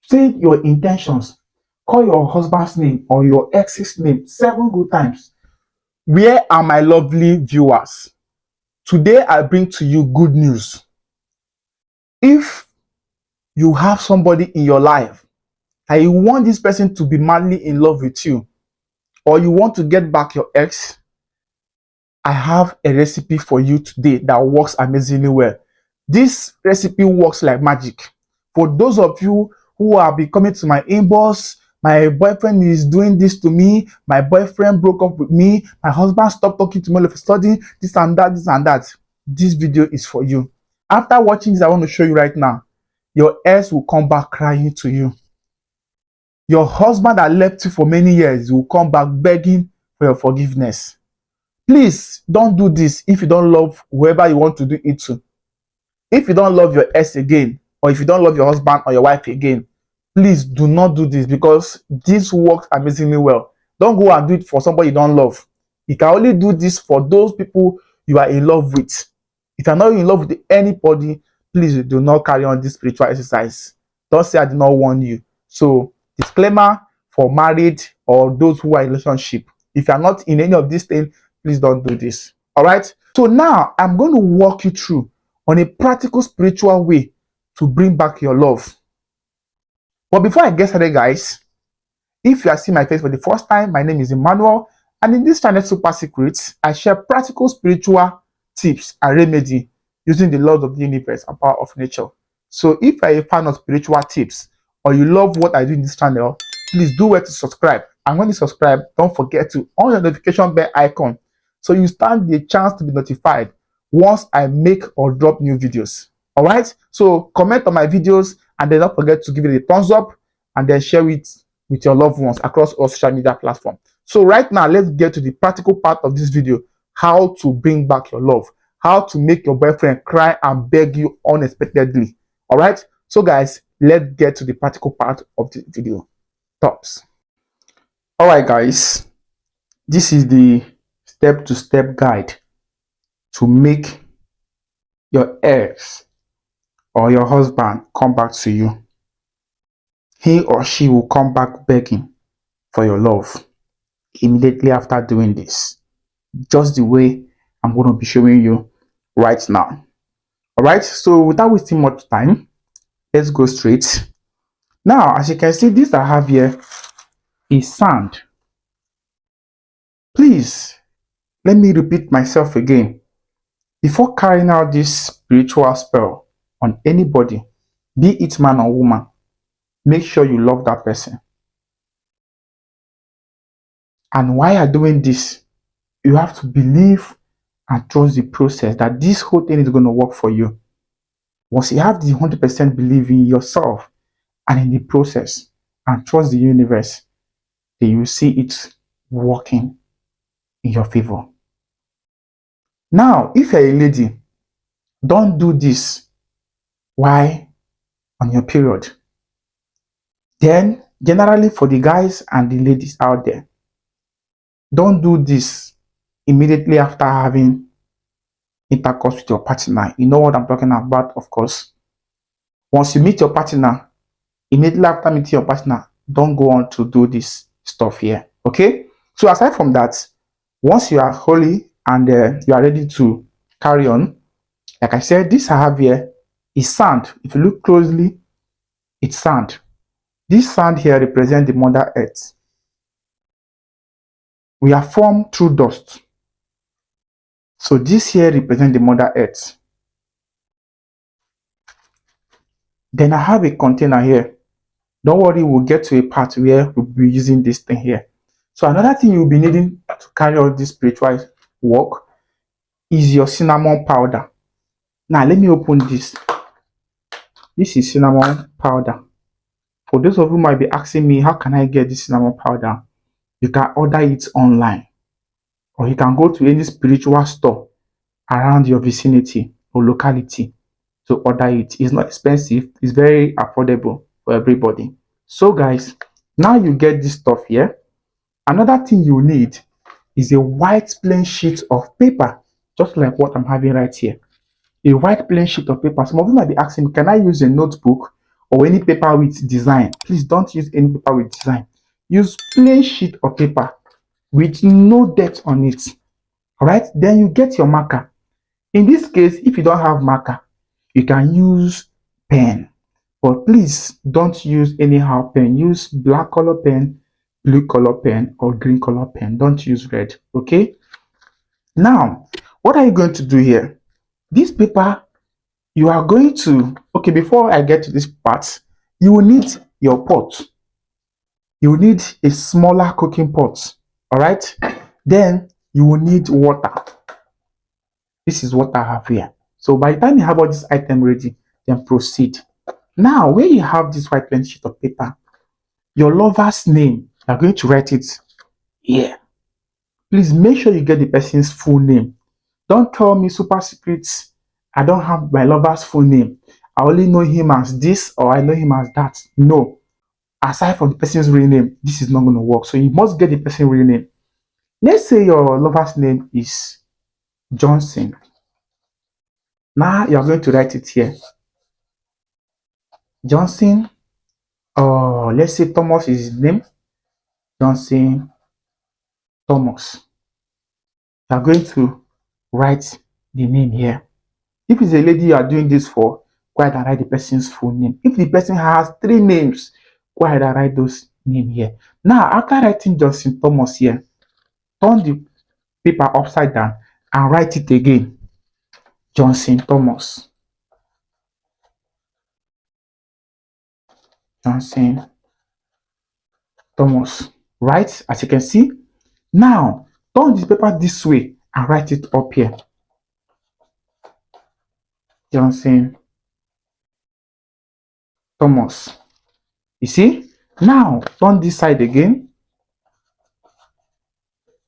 Say your intentions. Call your husband's name or your ex's name 7 good times. Where are my lovely viewers? Today I bring to you good news. If you have somebody in your life and you want this person to be madly in love with you, or you want to get back your ex, I have a recipe for you today that works amazingly well. This recipe works like magic. For those of you who have been coming to my inbox, my boyfriend is doing this to me, my boyfriend broke up with me, my husband stopped talking to me all of a sudden, this and that, this and that. This video is for you. After watching this, I want to show you right now. Your ex will come back crying to you. Your husband that left you for many years will come back begging for your forgiveness. Please don't do this if you don't love whoever you want to do it to. If you don't love your ex again, or if you don't love your husband or your wife again, please do not do this, because this works amazingly well. Don't go and do it for somebody you don't love. You can only do this for those people you are in love with. If you're not in love with anybody, please do not carry on this spiritual exercise. Don't say I did not warn you. So, disclaimer for married or those who are in relationship. If you're not in any of these things, please don't do this. All right? So now I'm going to walk you through on a practical spiritual way to bring back your love. But before I get started, guys, if you are seeing my face for the first time, my name is Emmanuel, and in this channel, Super Secrets, I share practical spiritual tips and remedy using the laws of the universe and power of nature. So if you are a fan of spiritual tips, or you love what I do in this channel, please do well to subscribe. And when you subscribe, don't forget to on your notification bell icon so you stand the chance to be notified once I make or drop new videos. All right? So comment on my videos, and then don't forget to give it a thumbs up, and then share it with your loved ones across all social media platforms. So right now, let's get to the practical part of this video: how to bring back your love, how to make your boyfriend cry and beg you unexpectedly. All right? So guys, let's get to the practical part of the video. Tops. All right, guys, this is the step-to-step guide to make your ex or your husband come back to you. He or she will come back begging for your love immediately after doing this, just the way I'm going to be showing you right now. All right, so without wasting much time, let's go straight. Now, as you can see, this I have here is sand. Please, let me repeat myself again. Before carrying out this spiritual spell on anybody, be it man or woman, make sure you love that person. And while you're doing this, you have to believe and trust the process that this whole thing is going to work for you. Once you have the 100% belief in yourself and in the process, and trust the universe, then you see it working in your favor. Now, if you're a lady, don't do this while on your period. Then, generally for the guys and the ladies out there, don't do this immediately after having intercourse with your partner. You know what I'm talking about, of course. Once you meet your partner, immediately after meeting your partner, don't go on to do this stuff here. Okay? So aside from that, once you are holy and you are ready to carry on, like I said, this I have here is sand. If you look closely, it's sand. This sand here represents the Mother Earth. We are formed through dust. So this here represents the Mother Earth. Then I have a container here. Don't worry, we'll get to a part where we'll be using this thing here. So another thing you'll be needing to carry out this spiritual work is your cinnamon powder. Now let me open this. This is cinnamon powder. For those of you who might be asking me, how can I get this cinnamon powder? You can order it online, or you can go to any spiritual store around your vicinity or locality to order it. It's not expensive, it's very affordable for everybody. So guys, now you get this stuff here. Another thing you need is a white plain sheet of paper, just like what I'm having right here. A white plain sheet of paper. Some of you might be asking, can I use a notebook or any paper with design. Please don't use any paper with design. Use plain sheet of paper with no dirt on it. All right, then you get your marker. In this case, if you don't have marker, you can use pen, but please don't use anyhow pen. Use black color pen, blue color pen, or green color pen. Don't use red. Okay, now what are you going to do here? This paper, you are going to, okay, before I get to this part, you will need your pot. You will need a smaller cooking pot. All right, then you will need water. This is what I have here. So by the time you have all this item ready, then proceed. Now, when you have this white pen sheet of paper, your lover's name, you're going to write it here. Please make sure you get the person's full name. Don't tell me super secrets. I don't have my lover's full name. I only know him as this or I know him as that. No. Aside from the person's real name, this is not going to work. So you must get the person's real name. Let's say your lover's name is Johnson. Now you're going to write it here. Johnson, or let's say Thomas is his name. Johnson Thomas. You are going to write the name here. If it's a lady you are doing this for, go ahead and write the person's full name. If the person has 3 names, go ahead and write those names here. Now, after writing Johnson Thomas here, turn the paper upside down and write it again. Johnson Thomas. Johnson Thomas. Right? As you can see. Now, turn the paper this way and write it up here. Johnson Thomas. You see? Now, turn this side again.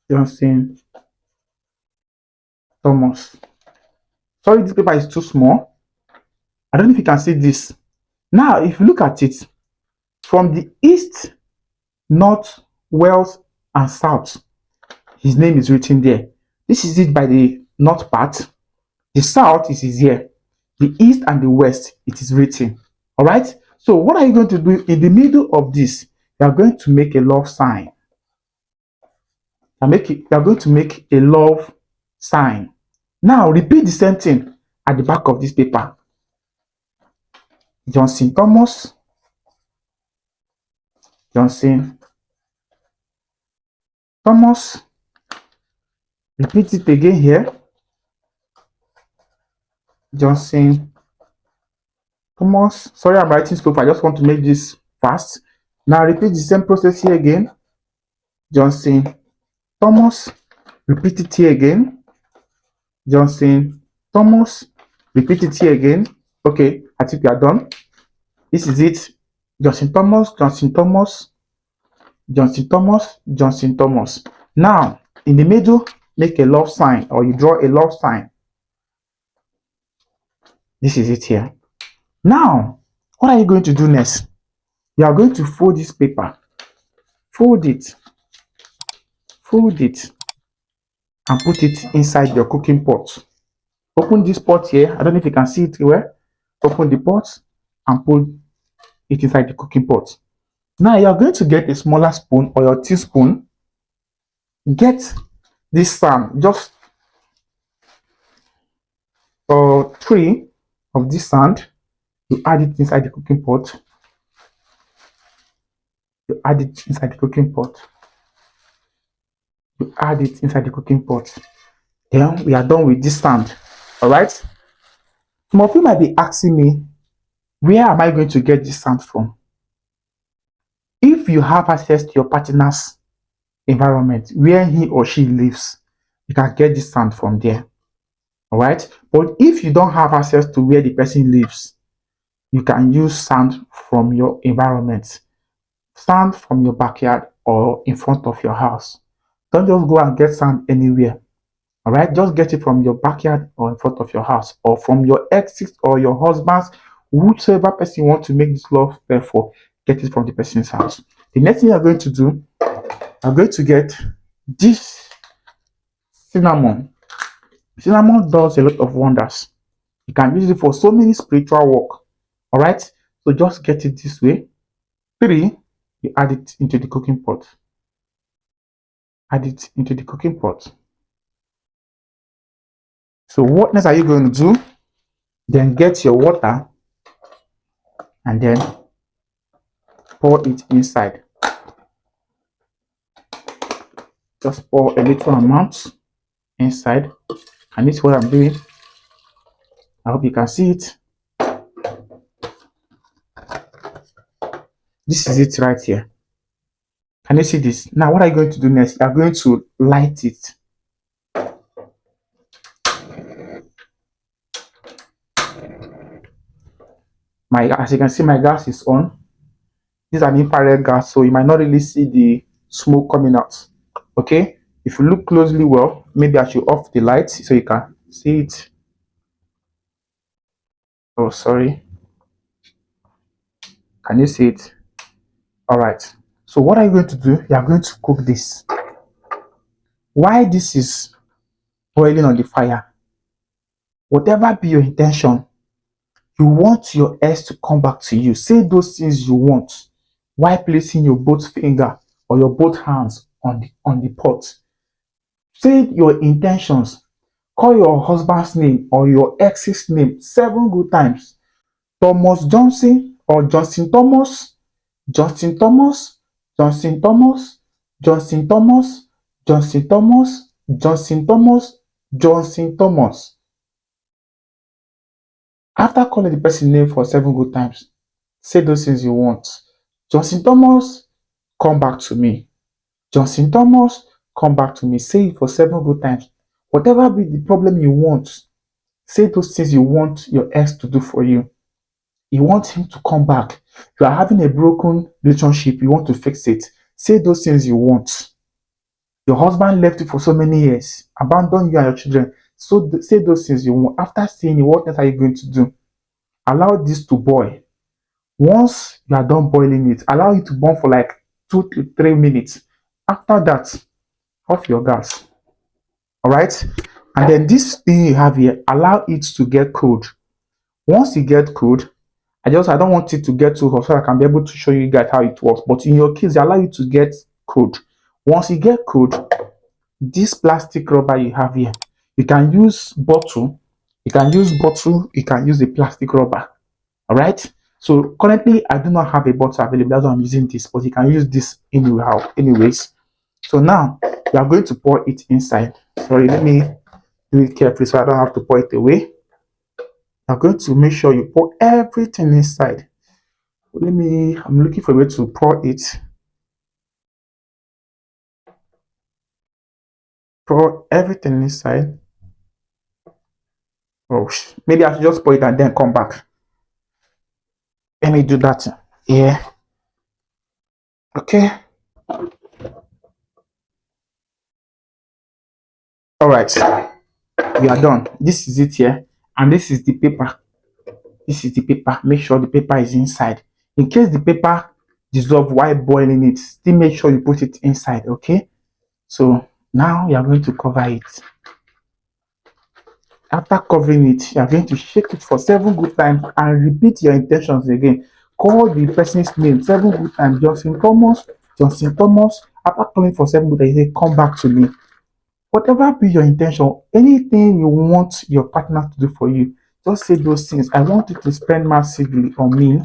Johnson Thomas. Sorry, this paper is too small. I don't know if you can see this. Now, if you look at it, from the east, north, west, and south, his name is written there. This is it by the north part. The south is here. The east and the west, it is written. All right? So what are you going to do in the middle of this? You are going to make a love sign. You are going to make a love sign. Now repeat the same thing at the back of this paper. Johnson Thomas. Johnson Thomas. Repeat it again here. Johnson Thomas. Sorry, I'm writing slow. I just want to make this fast. Now repeat the same process here again. Johnson Thomas. Repeat it here again. Johnson Thomas. Repeat it here again. Okay, I think we are done. This is it. Johnson Thomas, Johnson Thomas, Johnson Thomas, Johnson Thomas. Now, in the middle, make a love sign, or you draw a love sign. This is it here. Now, what are you going to do next? You are going to fold this paper. Fold it, and put it inside your cooking pot. Open this pot here. I don't know if you can see it here. Open the pot and put it inside the cooking pot. Now you are going to get a smaller spoon or your teaspoon. Get this sand, just 3 of this sand. You add it inside the cooking pot. You add it inside the cooking pot. You add it inside the cooking pot. Then we are done with this sand. All right. Some of you might be asking me, where am I going to get this sand from? If you have access to your partner's environment, where he or she lives, you can get this sand from there. All right. But if you don't have access to where the person lives, you can use sand from your environment, sand from your backyard or in front of your house. Don't just go and get sand anywhere. All right, just get it from your backyard or in front of your house, or from your ex's or your husband's, whichever person you want to make this love spell for. Get it from the person's house. The next thing you're going to do, I'm going to get this cinnamon. Cinnamon does a lot of wonders. You can use it for so many spiritual work. All right. So just get it this way. 3, you add it into the cooking pot. Add it into the cooking pot. So what next are you going to do? Then get your water and then pour it inside. Just pour a little amount inside. And this is what I'm doing. I hope you can see it. This is it right here. Can you see this? Now what are you going to do next? You are going to light it. As you can see, my gas is on. This is an infrared gas, so you might not really see the smoke coming out. Okay, if you look closely well, maybe I should off the light so you can see it. Oh, sorry. Can you see it? All right. So what are you going to do? You are going to cook this. Why this is boiling on the fire? Whatever be your intention, you want your ex to come back to you. Say those things you want while placing your both finger or your both hands on the pot. Say your intentions. Call your husband's name or your ex's name 7 good times. Thomas Johnson or Johnson Thomas, Johnson Thomas, Johnson Thomas, Johnson Thomas, Johnson Thomas, Johnson Thomas, Johnson Thomas. After calling the person's name for 7 good times, say those things you want. Johnson Thomas, come back to me. Johnson Thomas, come back to me. Say it for 7 good times. Whatever be the problem you want, say those things you want your ex to do for you. You want him to come back. You are having a broken relationship. You want to fix it. Say those things you want. Your husband left you for so many years, abandoned you and your children. So say those things you want. After saying it, what else are you going to do? Allow this to boil. Once you are done boiling it, allow it to burn for like 2 to 3 minutes. After that, off your gas. All right. And then this thing you have here, allow it to get cold. Once it gets cold, I don't want it to get too hot so I can be able to show you guys how it works. But in your case, they allow you to get cold. Once you get cold, this plastic rubber you have here, you can use bottle, you can use a plastic rubber. All right. So currently, I do not have a bottle available. That's why I'm using this, but you can use this anyways. So now you are going to pour it inside. Sorry, let me do it carefully so I don't have to pour it away. You're going to make sure you pour everything inside. I'm looking for a way to pour it. Pour everything inside. Oh, maybe I should just pour it and then come back. Let me do that. Yeah. Okay. All right. We are done. This is it here. And this is the paper. This is the paper. Make sure the paper is inside. In case the paper dissolve while boiling it, still make sure you put it inside. Okay. So now you are going to cover it. After covering it, you are going to shake it for 7 good times and repeat your intentions again. Call the person's name 7 good times. Johnson Thomas, Johnson Thomas. After calling for 7 good times, you say, come back to me. Whatever be your intention, anything you want your partner to do for you, just say those things. I want you to spend massively on me.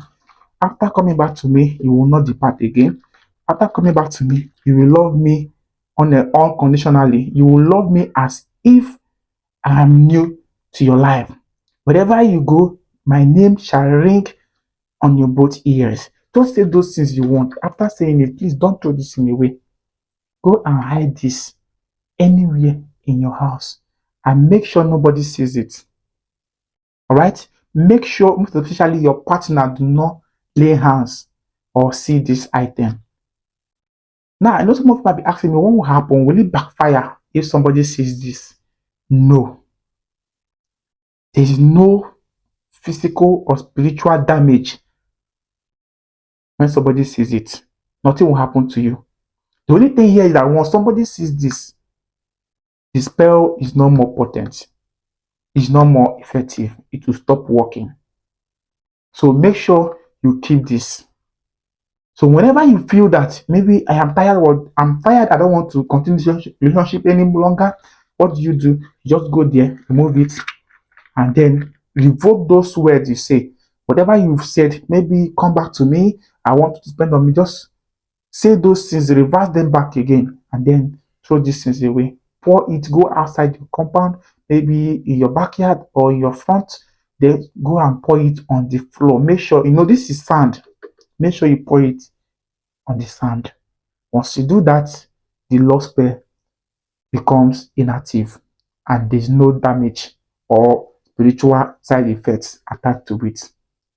After coming back to me, you will not depart again. After coming back to me, you will love me unconditionally. You will love me as if I am new to your life. Wherever you go, my name shall ring on your both ears. Don't say those things you want. After saying it, please don't throw this in away. Go and hide this anywhere in your house and make sure nobody sees it. All right? Make sure, most especially your partner, do not lay hands or see this item. Now, I know some of you might be asking me, what will happen? Will it backfire if somebody sees this? No. There is no physical or spiritual damage when somebody sees it. Nothing will happen to you. The only thing here is that when somebody sees this, the spell is no more potent, it's no more effective. It will stop working. So make sure you keep this. So whenever you feel that maybe I am tired or I'm tired, I don't want to continue this relationship any longer, what do? You just go there, remove it, and then revoke those words you say. Whatever you've said, maybe come back to me, I want you to spend on me, just say those things, reverse them back again, and then throw these things away. Pour it, go outside your compound, maybe in your backyard or in your front, then go and pour it on the floor. Make sure, this is sand. Make sure you pour it on the sand. Once you do that, the lost spell becomes inactive and there's no damage or spiritual side effects attached to it.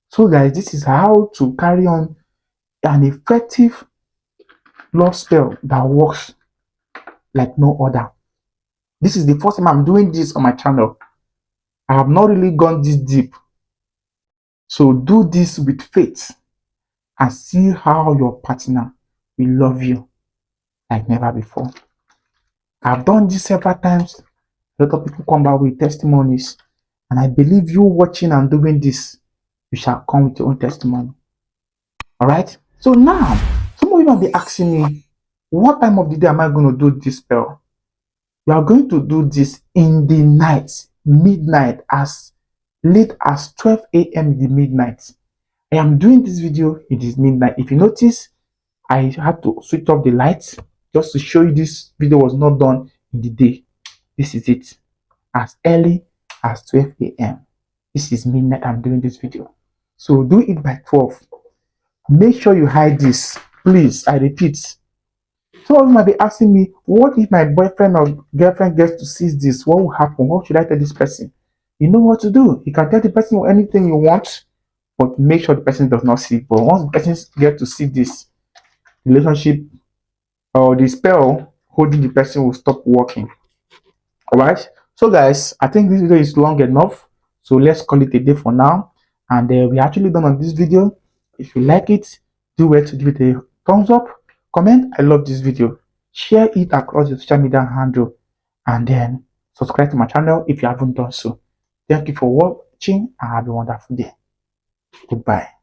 So guys, this is how to carry on an effective lost spell that works like no other. This is the first time I'm doing this on my channel. I have not really gone this deep. So do this with faith and see how your partner will love you like never before. I've done this several times. A lot of people come back with testimonies, and I believe you watching and doing this, you shall come with your own testimony. All right. So now, some of you might be asking me, what time of the day am I going to do this spell? We are going to do this in the night, midnight, as late as 12 a.m. in the midnight. I am doing this video, it is midnight. If you notice, I had to switch off the lights just to show you this video was not done in the day. This is it, as early as 12 a.m. This is midnight, I'm doing this video. So do it by 12. Make sure you hide this, please. I repeat. Some of you might be asking me, what if my boyfriend or girlfriend gets to see this? What will happen? What should I tell this person? You know what to do. You can tell the person anything you want, but make sure the person does not see. But once the person gets to see this, the relationship or the spell holding the person will stop working. All right. So guys, I think this video is long enough. So let's call it a day for now. And we're actually done on this video. If you like it, do well to give it a thumbs up, comment I love this video, share it across your social media handle, and then subscribe to my channel if you haven't done so. Thank you for watching and have a wonderful day. Goodbye.